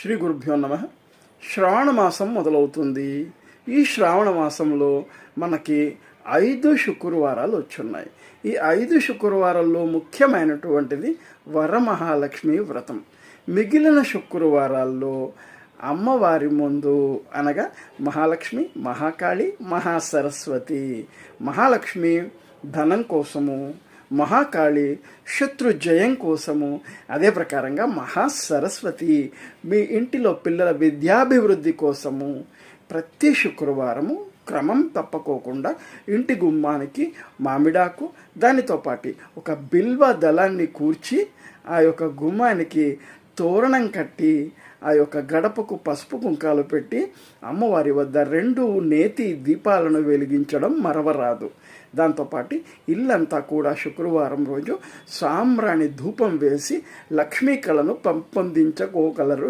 శ్రీ గురుభ్యో నమ. శ్రావణ మాసం మొదలవుతుంది. ఈ శ్రావణ మాసంలో మనకి 5 శుక్రవారాలు వచ్చున్నాయి. ఈ 5 శుక్రవారాల్లో ముఖ్యమైనటువంటిది వరమహాలక్ష్మి వ్రతం. మిగిలిన శుక్రవారాల్లో అమ్మవారి ముందు అనగా మహాలక్ష్మి, మహాకాళి, మహాసరస్వతి. మహాలక్ష్మి ధనం కోసము, మహాకాళి శత్రుజయం కోసము, అదే ప్రకారంగా మహాసరస్వతి మీ ఇంటిలో పిల్లల విద్యాభివృద్ధి కోసము ప్రతి శుక్రవారము క్రమం తప్పకోకుండా ఇంటి గుమ్మానికి మామిడాకు, దానితో పాటు ఒక బిల్వ దళాన్ని కూర్చి ఆ యొక్క గుమ్మానికి తోరణం కట్టి ఆ యొక్క గడపకు పసుపు కుంకాలు పెట్టి అమ్మవారి వద్ద 2 నేతి దీపాలను వెలిగించడం మరవరాదు. దాంతోపాటు ఇల్లంతా కూడా శుక్రవారం రోజు సాంబ్రాణి ధూపం వేసి లక్ష్మీ కళను పెంపొందించుకోగలరు.